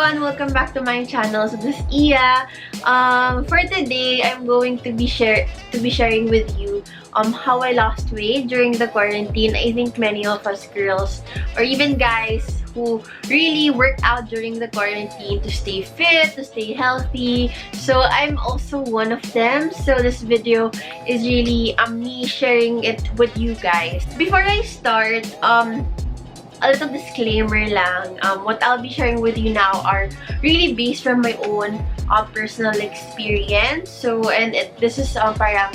everyone! Welcome back to my channel. So this is Iyah. For today, I'm going to be sharing with you how I lost weight during the quarantine. I think many of us girls or even guys who really worked out during the quarantine to stay fit, to stay healthy. So I'm also one of them. So this video is really me sharing it with you guys. Before I start, a little disclaimer lang. What I'll be sharing with you now are really based from my own personal experience. So, and this is parang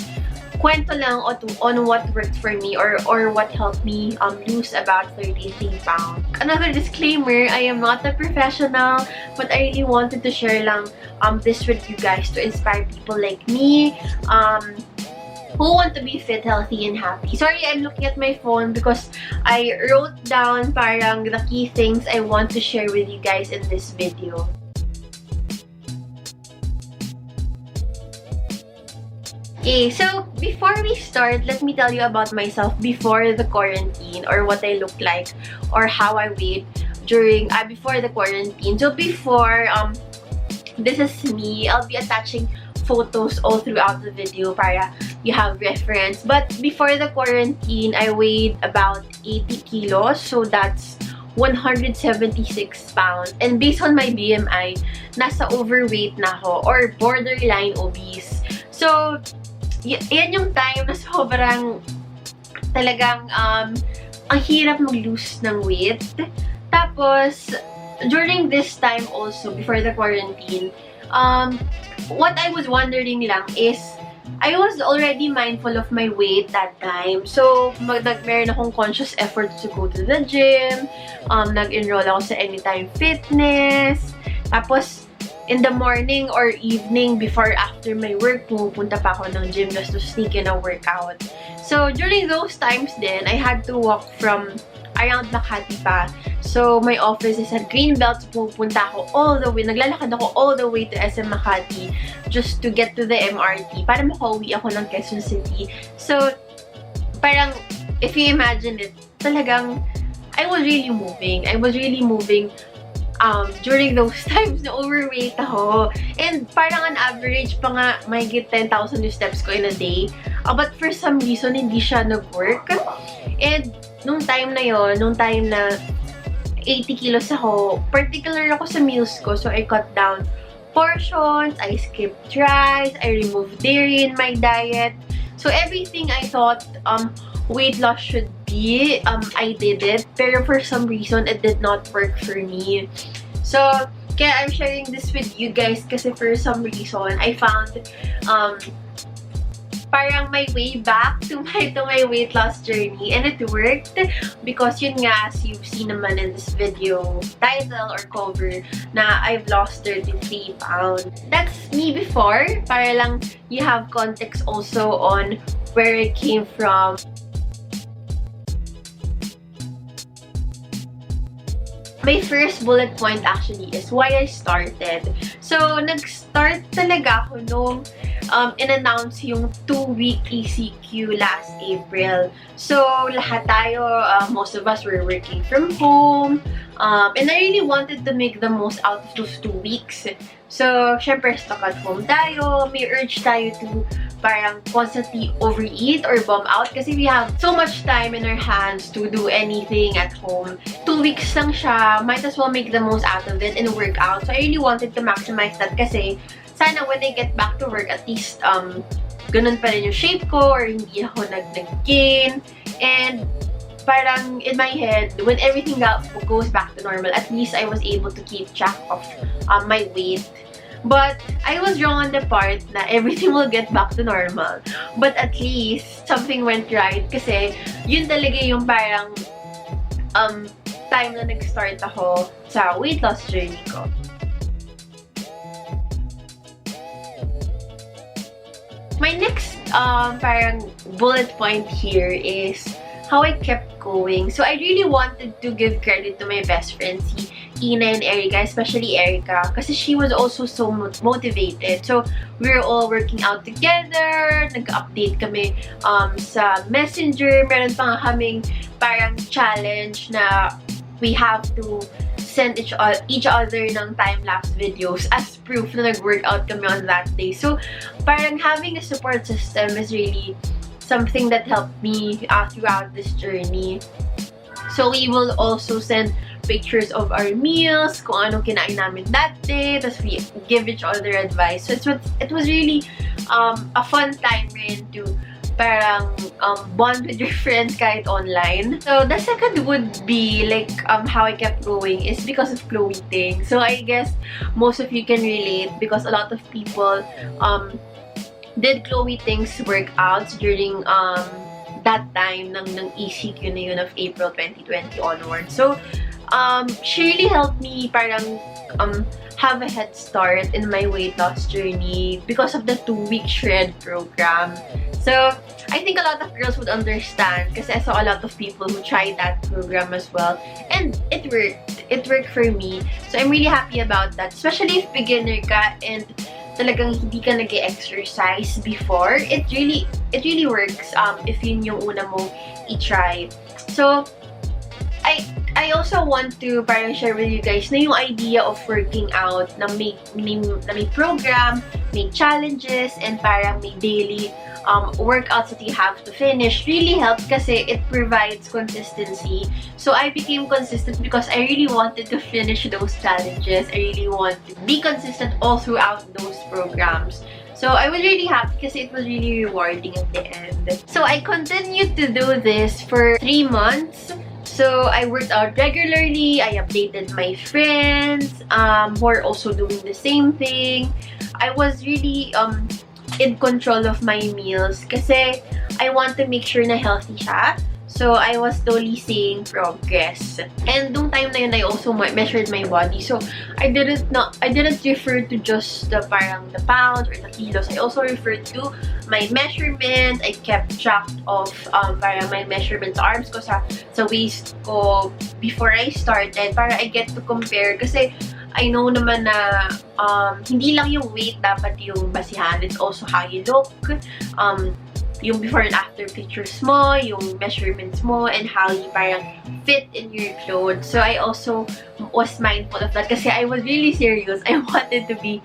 kwento lang on what worked for me or what helped me lose about 33 pounds. Another disclaimer, I am not a professional, but I really wanted to share lang this with you guys to inspire people like me who want to be fit, healthy, and happy. Sorry, I'm looking at my phone because I wrote down parang the key things I want to share with you guys in this video. Okay, so before we start, let me tell you about myself before the quarantine or what I looked like or how I weighed during before the quarantine. So before, this is me. I'll be attaching photos all throughout the video para you have reference. But before the quarantine, I weighed about 80 kilos. So that's 176 pounds. And based on my BMI, nasa overweight na ako or borderline obese. So, yan yung time na sobrang talagang ang hirap mag-lose ng weight. Tapos, during this time also, before the quarantine, what I was wondering lang is, I was already mindful of my weight that time. So, meron akong conscious effort to go to the gym. Nag-enroll ako sa Anytime Fitness. Tapos, in the morning or evening, before after my work, pupunta pa ako ng gym just to sneak in a workout. So, during those times then, I had to walk from around Makati pa. So, my office is at Greenbelt. So, pupunta ako all the way. Naglalakad ako all the way to SM Makati just to get to the MRT para makauwi ako ng Quezon City. So, parang, if you imagine it, talagang, I was really moving. I was really moving during those times na overweight ako. And parang on average pa nga, may get 10,000 steps ko in a day. But for some reason, hindi siya nag-work. And nung time na yon, nung time na 80 kilos ako, particular ako sa meals ko. So, I cut down portions, I skipped rice, I removed dairy in my diet. So, everything I thought weight loss should be, I did it. Pero for some reason, it did not work for me. So, kaya I'm sharing this with you guys kasi for some reason, I found parang my way back to my weight loss journey, and it worked because yun nga, as you've seen naman in this video title or cover, na I've lost 33 pounds. That's me before, para lang you have context also on where it came from. My first bullet point actually is why I started. So, nag-start talaga ako nung in-announce yung 2-week ECQ last April. So, lahat tayo, most of us were working from home. And I really wanted to make the most out of those 2 weeks. So, syempre, stuck at home tayo. May urge tayo to parang constantly overeat or bomb out kasi we have so much time in our hands to do anything at home. 2 weeks lang siya. Might as well make the most out of it and work out. So, I really wanted to maximize that kasi sana when I get back to work, at least ganun pa rin yung shape ko or hindi ako nag-gain. And parang in my head, when everything goes back to normal, at least I was able to keep track of my weight. But I was wrong on the part na everything will get back to normal. But at least something went right kasi yun talaga yung parang time na nag-start ako sa weight loss journey ko. My next parang bullet point here is how I kept going. So I really wanted to give credit to my best friends, si Ina and Erica, especially Erica, kasi she was also so motivated. So we were all working out together, nag-update kami sa Messenger. Meron pa nga kaming parang challenge na we have to send each other ng time-lapse videos as proof na nag-workout kami on that day. So, parang having a support system is really something that helped me throughout this journey. So, we will also send pictures of our meals, kung ano kinain namin that day, tapos we give each other advice. So, it was really a fun time rin to parang bond with your friends kahit online. So, the second would be like how I kept going is because of clothing. So, I guess most of you can relate because a lot of people did Chloe Ting's workouts during that time ng ECQ na yun of April 2020 onward. So, she really helped me parang have a head start in my weight loss journey because of the 2-week shred program. So, I think a lot of girls would understand kasi I saw a lot of people who tried that program as well. And it worked. It worked for me. So, I'm really happy about that. Especially if beginner ka and talagang hindi ka nag-exercise before. It really works if yun yung una mong i-try. So, I also want to parang share with you guys na yung idea of working out na may program, may challenges, and parang may daily workouts that you have to finish really helps kasi it provides consistency. So I became consistent because I really wanted to finish those challenges. I really want to be consistent all throughout those programs. So I was really happy kasi it was really rewarding at the end. So I continued to do this for 3 months. So, I worked out regularly. I updated my friends who are also doing the same thing. I was really in control of my meals kasi I want to make sure na healthy siya. So, I was slowly seeing progress. And nung time na yun, I also measured my body. So, I didn't refer to just the pounds or the kilos. I also referred to my measurements. I kept track of parang my measurements arms ko sa waist ko before I started para I get to compare. Kasi I know naman na hindi lang yung weight dapat yung basihan. It's also how you look. Yung before and after pictures mo, yung measurements mo, and how you parang fit in your clothes. So, I also was mindful of that kasi I was really serious. I wanted to be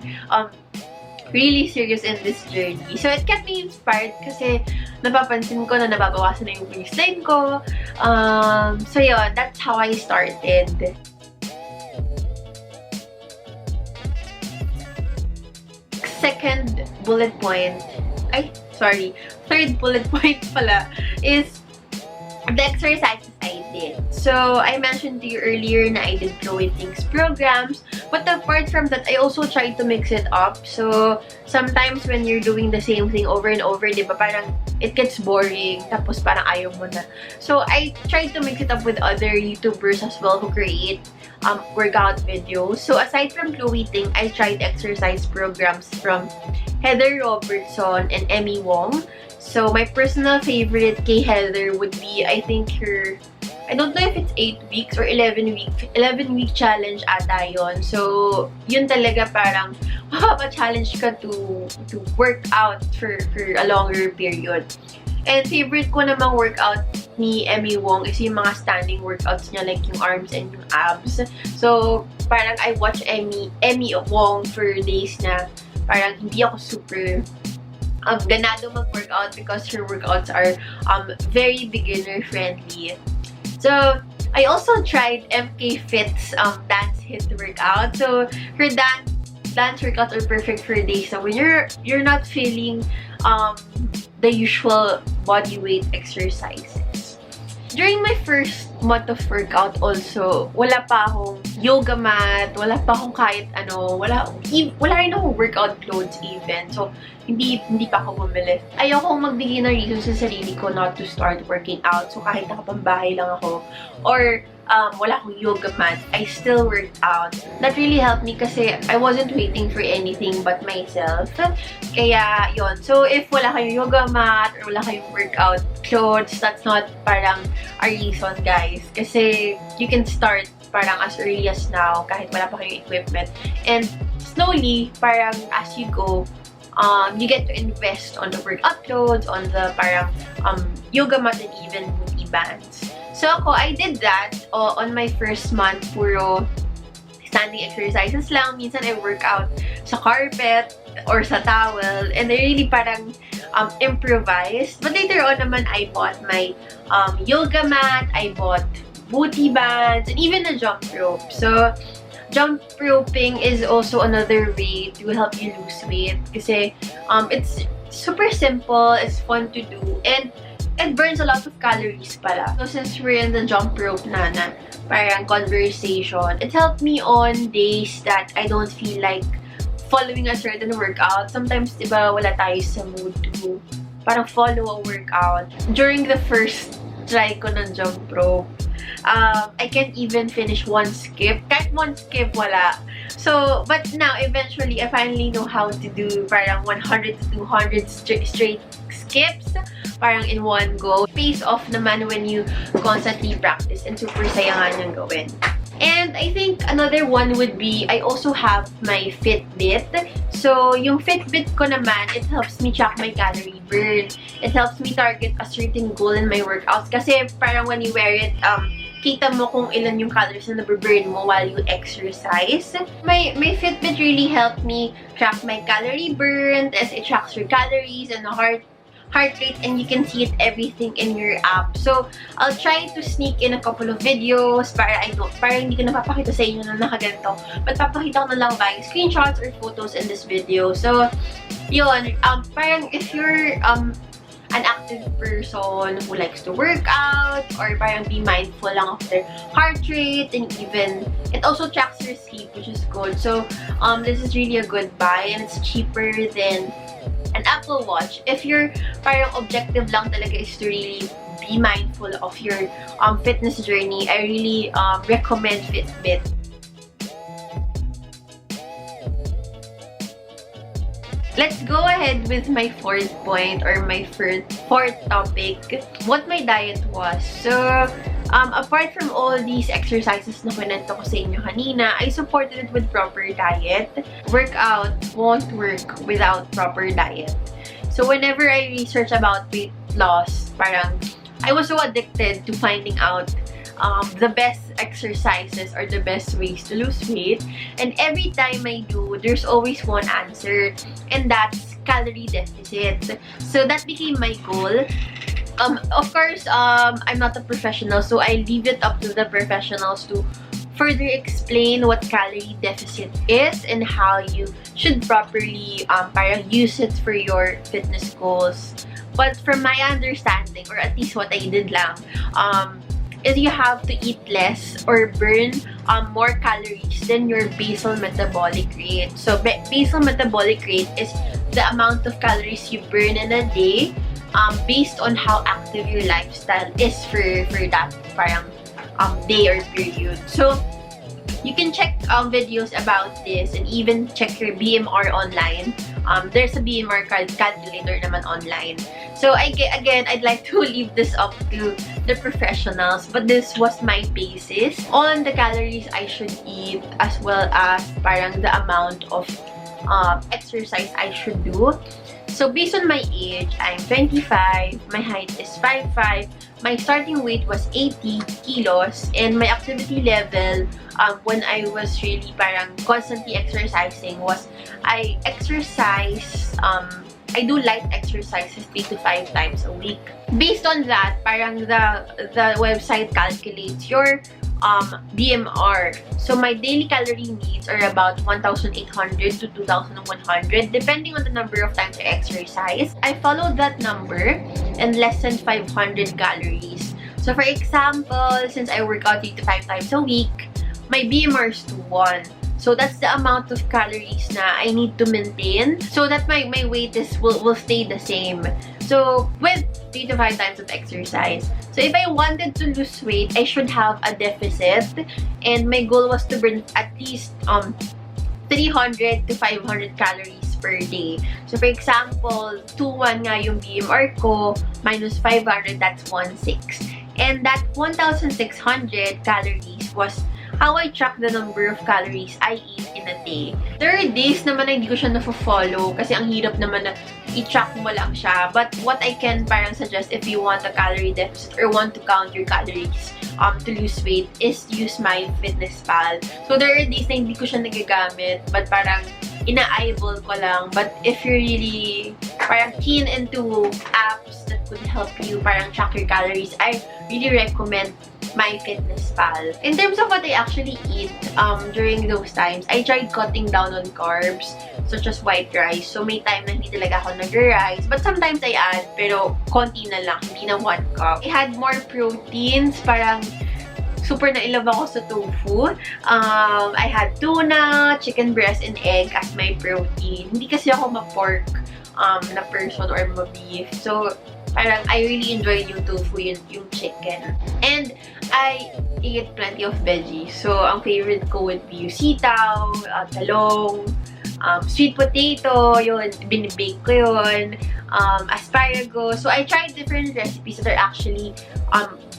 really serious in this journey. So, it kept me inspired kasi napapansin ko na nababawasan na yung waistline ko. So, yun, that's how I started. Second bullet point, third bullet point pala is the exercises I did. So, I mentioned to you earlier na I did Chloe Ting's programs. But apart from that, I also tried to mix it up. So, sometimes when you're doing the same thing over and over, di ba, parang it gets boring. Tapos parang ayaw mo na. So, I tried to mix it up with other YouTubers as well who create workout videos. So, aside from Chloe Ting, I tried exercise programs from Heather Robertson and Emmy Wong. So, my personal favorite kay Heather would be, I think, I don't know if it's 8 weeks or 11-week challenge ata yun. So, yun talaga parang mapapa-challenge ka to work out for a longer period. And favorite ko namang workout ni Emmy Wong is yung mga standing workouts niya, like yung arms and yung abs. So, parang I watch Emmy Wong for days na parang hindi ako super ganado mag-workout because her workouts are very beginner-friendly. So, I also tried MK Fit's dance hit workout. So, her dance workouts are perfect for days na when you're not feeling the usual body weight exercises. During my first month of workout also, wala pa akong yoga mat, wala pa akong kahit ano, wala rin akong workout clothes even. So, hindi pa ako bumili. Ayokong magbigay ng reason sa sarili ko not to start working out. So, kahit nakapambahay lang ako, or wala akong yoga mat, I still worked out. That really helped me kasi I wasn't waiting for anything but myself. Kaya, yon. So, if wala kayong yoga mat or wala kayong workout clothes, that's not parang a reason, guys. Kasi, you can start parang as early as now, kahit wala pa kayong equipment. And, slowly, parang as you go, you get to invest on the workout clothes, on the parang yoga mat, and even booty bands. So ako, I did that on my first month. Puro standing exercises lang. Minsan I work out sa carpet or sa towel. And I really parang improvised. But later on naman, I bought my yoga mat, I bought booty bands, and even a jump rope. So, jump roping is also another way to help you lose weight. Kasi it's super simple, it's fun to do, and it burns a lot of calories pala. So, since we're in the jump rope na parang conversation, it helped me on days that I don't feel like following a certain workout. Sometimes, diba, wala tayo sa mood to parang follow a workout. During the first try ko ng jump rope, I can't even finish one skip. Kahit one skip, wala. So, but now, eventually, I finally know how to do parang 100 to 200 straight skips, parang in one go. Pays off naman when you constantly practice, and super saya nga niyang gawin. And I think another one would be, I also have my Fitbit. So, yung Fitbit ko naman, it helps me track my calorie burn. It helps me target a certain goal in my workouts. Kasi parang when you wear it, kita mo kung ilan yung calories na naburn mo while you exercise. My Fitbit really helped me track my calorie burn, as it tracks your calories and the heart rate, and you can see it everything in your app. So, I'll try to sneak in a couple of videos para hindi ko napapakita sa inyo na nakaganto. But papakita ko na lang by screenshots or photos in this video. So, yun, parang if you're an active person who likes to work out, or parang be mindful lang of their heart rate, and even it also tracks your sleep, which is good. So, this is really a good buy, and it's cheaper than an Apple Watch. If your parang objective lang talaga is to really be mindful of your fitness journey, I really recommend Fitbit. Let's go ahead with my fourth point, or my fourth topic, what my diet was. So, apart from all these exercises na kwento ko sa inyo kanina, I supported it with proper diet. Workout won't work without proper diet. So, whenever I research about weight loss, parang I was so addicted to finding out the best exercises or the best ways to lose weight. And every time I do, there's always one answer, and that's calorie deficit. So that became my goal. Of course, I'm not a professional, so I leave it up to the professionals to further explain what calorie deficit is and how you should properly parang use it for your fitness goals. But from my understanding, or at least what I did lang, is you have to eat less or burn more calories than your basal metabolic rate. So, basal metabolic rate is the amount of calories you burn in a day based on how active your lifestyle is for that parang day or period. So, you can check videos about this, and even check your BMR online. There's a BMR calculator naman online. So, again, I'd like to leave this up to the professionals, but this was my basis on the calories I should eat, as well as parang the amount of exercise I should do. So, based on my age, I'm 25, my height is 5'5", my starting weight was 80 kilos, and my activity level when I was really parang constantly exercising was I exercise, I do light exercises 3 to 5 times a week. Based on that, parang the website calculates your BMR. So, my daily calorie needs are about 1,800 to 2,100 depending on the number of times I exercise. I followed that number and less than 500 calories. So, for example, since I work out 3 to 5 times a week, my BMR is 1. So, that's the amount of calories na I need to maintain so that my weight will stay the same. So, with 3 to 5 times of exercise. So, if I wanted to lose weight, I should have a deficit. And my goal was to burn at least 300 to 500 calories per day. So, for example, 2,1 nga yung BMR ko, minus 500, that's 1,600. And that 1,600 calories was how I track the number of calories I eat in a day. There are days naman na hindi ko siya na-follow kasi ang hirap naman na i-track mo lang siya. But what I can parang suggest if you want a calorie deficit or want to count your calories to lose weight is use MyFitnessPal. So there are days na hindi ko siya nagagamit, but parang ina-eyeball ko lang. But if you're really parang keen into apps that could help you parang track your calories, I really recommend MyFitnessPal. In terms of what I actually eat during those times, I tried cutting down on carbs such as white rice. So may time na hindi talaga ako nag-rice. But sometimes I add, pero konti na lang, hindi na 1 cup. I had more proteins, parang super na-in-love ako sa tofu. I had tuna, chicken breast, and egg as my protein. Hindi kasi ako ma-pork na person or ma-beef. So, parang I really enjoyed yung tofu, yung chicken. And I eat plenty of veggies. So, ang favorite ko would be yung sitaw, talong, sweet potato, yun, binibake ko yun, asparagus. So, I tried different recipes that are actually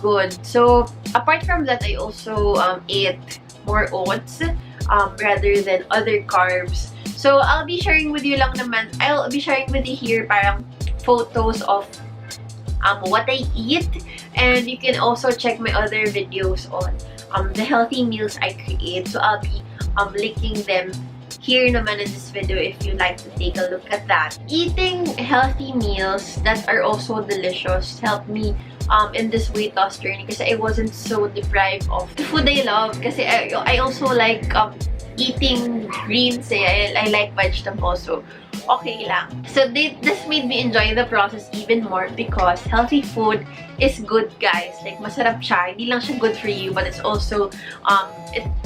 good. So, apart from that, I also ate more oats rather than other carbs. So, I'll be sharing with you lang naman, I'll be sharing with you here parang photos of what I eat, and you can also check my other videos on the healthy meals I create. So, I'll be linking them here naman in this video if you'd like to take a look at that. Eating healthy meals that are also delicious helped me in this weight loss journey kasi I wasn't so deprived of the food I love. Kasi I also like eating greens. I like vegetables. So, okay lang. So, this made me enjoy the process even more because healthy food is good, guys. Like, masarap siya. Hindi lang siya good for you, but it's also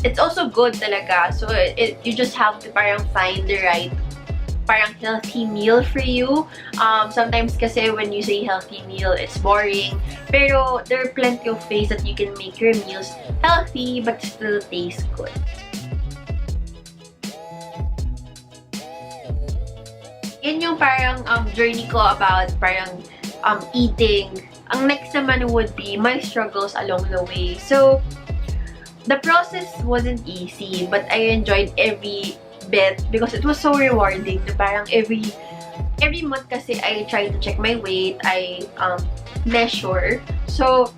it's also good talaga. So, you just have to parang find the right parang healthy meal for you. Sometimes kasi when you say healthy meal, it's boring. Pero there are plenty of ways that you can make your meals healthy but still taste good. Yan yung parang journey ko about parang eating. Ang next naman would be my struggles along the way. So, the process wasn't easy, but I enjoyed every bit because it was so rewarding. Na parang every month kasi I try to check my weight, I measure. So,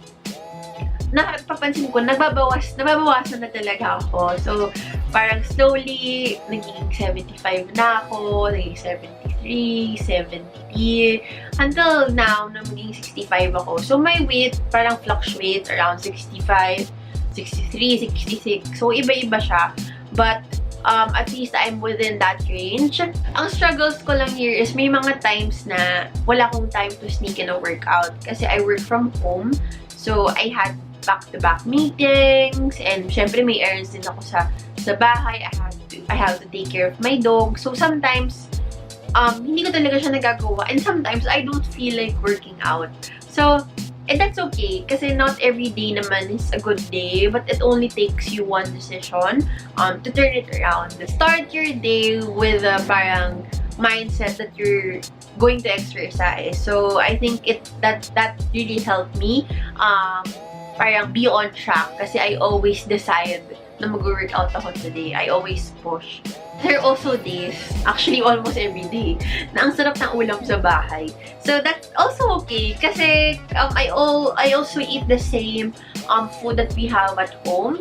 napapansin ko, nababawasan na talaga ako. So, parang slowly, nagiging 75 na ako, nagiging 73, 70, until now, na magiging 65 ako. So, my weight parang fluctuates around 65, 63, 66. So, iba-iba siya. But, at least I'm within that range. Ang struggles ko lang here is may mga times na wala akong time to sneak in a workout kasi I work from home. So, I had back-to-back meetings, and syempre may errands din ako sa bahay. I have to take care of my dog. So sometimes hindi ko talaga siya nagagawa, and sometimes I don't feel like working out. So and that's okay kasi not every day naman is a good day, but it only takes you one decision to turn it around. Start your day with a parang mindset that you're going to exercise. So I think that really helped me parang be on track kasi I always decide na mag-workout ako today. I always push. There are also days, actually almost every day, na ang sarap ng ulam sa bahay. So that's also okay kasi I also eat the same food that we have at home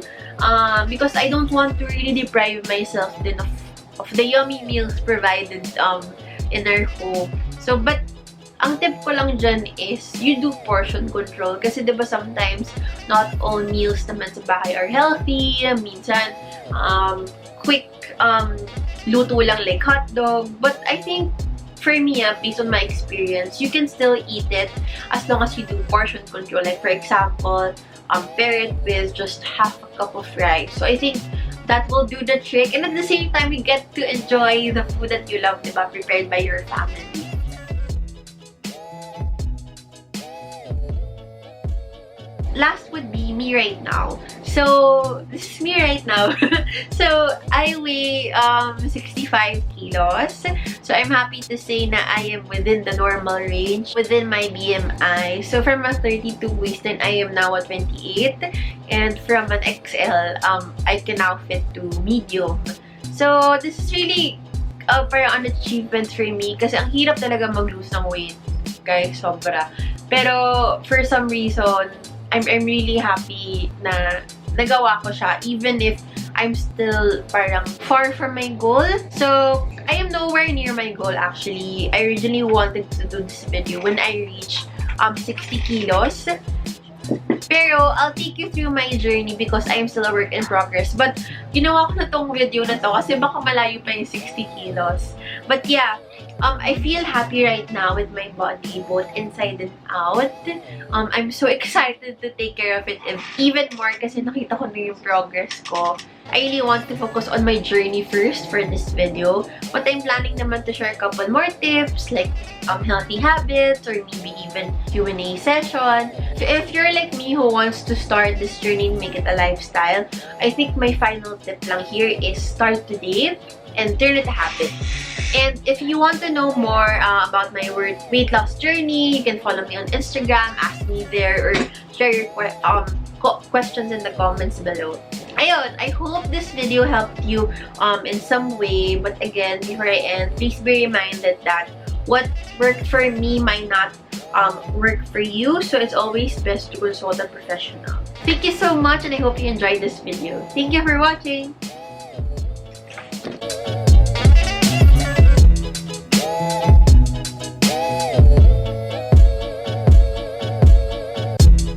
because I don't want to really deprive myself din of the yummy meals provided in our home. So, but ang tip ko lang dyan is, you do portion control. Kasi diba sometimes, not all meals naman sa bahay are healthy. Minsan, quick luto lang like hotdog. But I think, for me, based on my experience, you can still eat it as long as you do portion control. Like for example, pair it with just half a cup of rice. So I think that will do the trick. And at the same time, you get to enjoy the food that you love, diba, prepared by your family. Last would be me right now. So, this is me right now. So, I weigh 65 kilos. So, I'm happy to say na I am within the normal range, within my BMI. So, from a 32 waist, then I am now at 28. And from an XL, I can now fit to medium. So, this is really parang an achievement for me kasi ang hirap talaga mag-lose ng weight, guys, sobra. Pero for some reason, I'm really happy na nagawa ko siya even if I'm still parang far from my goal. So, I am nowhere near my goal actually. I originally wanted to do this video when I reach 60 kilos. Pero, I'll take you through my journey because I am still a work in progress. But, ginawa ko na tong video na to kasi baka malayo pa yung 60 kilos. But yeah, I feel happy right now with my body, both inside and out. I'm so excited to take care of it even more kasi nakita ko na yung progress ko. I really want to focus on my journey first for this video. But I'm planning naman to share a couple more tips like healthy habits or maybe even Q&A session. So if you're like me who wants to start this journey and make it a lifestyle, I think my final tip lang here is start today and turn it a habit. And if you want to know more about my weight loss journey, you can follow me on Instagram, ask me there, or share your questions in the comments below. Ayun, I hope this video helped you in some way. But again, before I end, please be reminded that what worked for me might not work for you. So it's always best to consult a professional. Thank you so much and I hope you enjoyed this video. Thank you for watching!